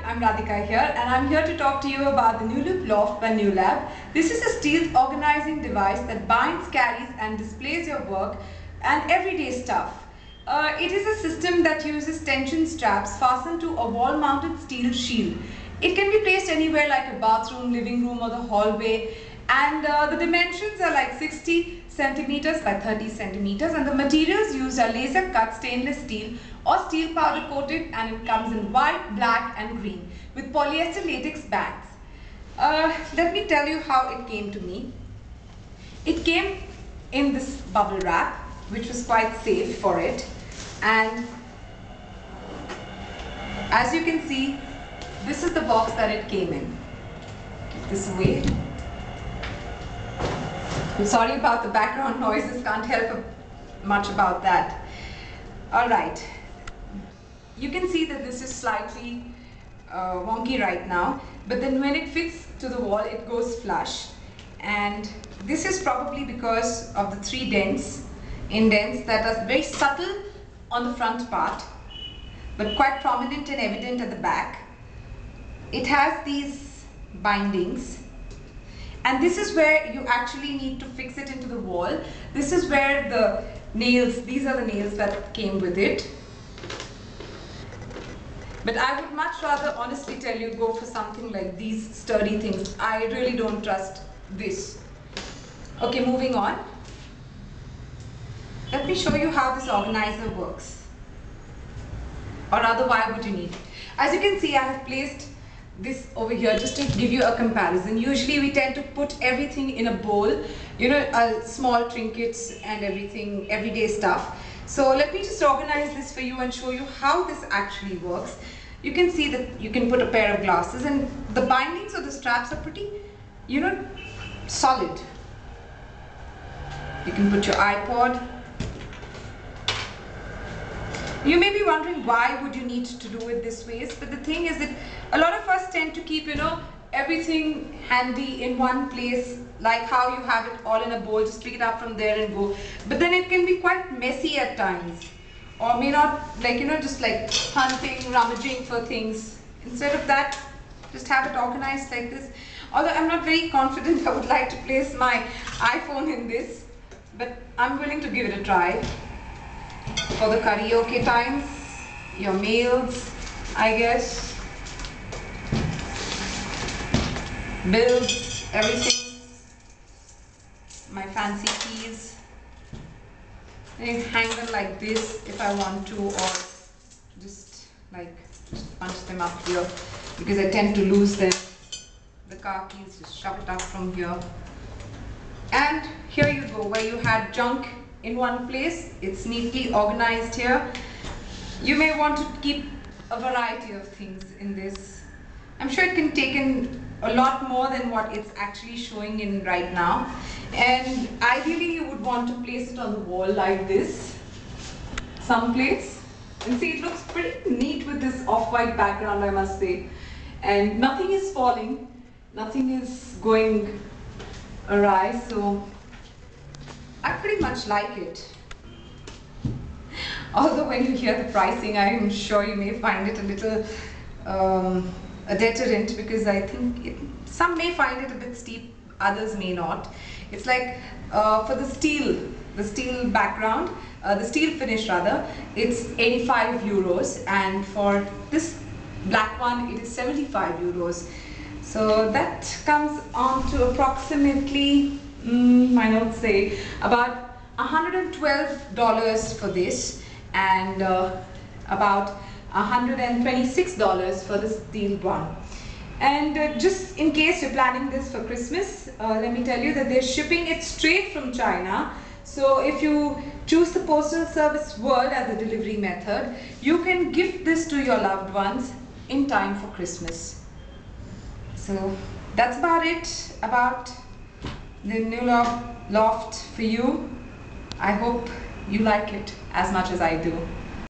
I'm Radhika here, and I'm here to talk to you about the Newloop Loft by Newlab. This is a steel organizing device that binds, carries and displays your work and everyday stuff. It is a system that uses tension straps fastened to a wall-mounted steel shield. It can be placed anywhere like a bathroom, living room or the hallway, and the dimensions are like 60 centimeters by 30 centimeters, and the materials used are laser cut stainless steel or steel powder coated, and it comes in white, black and green with polyester latex bands. Let me tell you how it came to me. It came in this bubble wrap, which was quite safe for it, and as you can see, this is the box that it came in. Keep this away. I'm sorry about the background noises, can't help much about that. Alright, you can see that this is slightly wonky right now, but then when it fits to the wall it goes flush, and this is probably because of the 3 indents that are very subtle on the front part but quite prominent and evident at the back. It has these bindings, and this is where you actually need to fix it into the wall. This is where the nails, these are the nails that came with it. But I would much rather honestly tell you, go for something like these sturdy things. I really don't trust this. Okay, moving on. Let me show you how this organizer works. Or rather, why would you need it? As you can see, I have placed this over here just to give you a comparison. Usually we tend to put everything in a bowl, you know, small trinkets and everything, everyday stuff. So let me just organize this for you and show you how this actually works. You can see that you can put a pair of glasses, and the bindings of the straps are pretty, you know, solid. You can put your iPod. You may be wondering why would you need to do it this way, but the thing is that a lot of us tend to keep, you know, everything handy in one place, like how you have it all in a bowl, just pick it up from there and go. But then it can be quite messy at times, or may not, like, you know, just like hunting, rummaging for things. Instead of that, just have it organized like this. Although I'm not very confident I would like to place my iPhone in this, but I'm willing to give it a try. For the karaoke times, your mails, I guess, bills, everything, my fancy keys. I hang them like this if I want to, or just punch them up here because I tend to lose them. The car keys, just shove it up from here. And here you go, where you had junk in one place, it's neatly organized here. You may want to keep a variety of things in this. I'm sure it can take in a lot more than what it's actually showing in right now. And ideally you would want to place it on the wall like this, someplace. And see, it looks pretty neat with this off-white background, I must say. And nothing is falling, nothing is going awry, so I pretty much like it. Although when you hear the pricing, I am sure you may find it a little a deterrent, because I think some may find it a bit steep, others may not. It's like for the steel background, the steel finish rather, it's 85 euros, and for this black one it is 75 euros. So that comes on to approximately, my notes say, about $112 for this, and about $126 for the steel one. And just in case you're planning this for Christmas, let me tell you that they're shipping it straight from China. So if you choose the Postal Service World as the delivery method, you can gift this to your loved ones in time for Christmas. So that's about it about the Newloop Loft for you. I hope you like it as much as I do.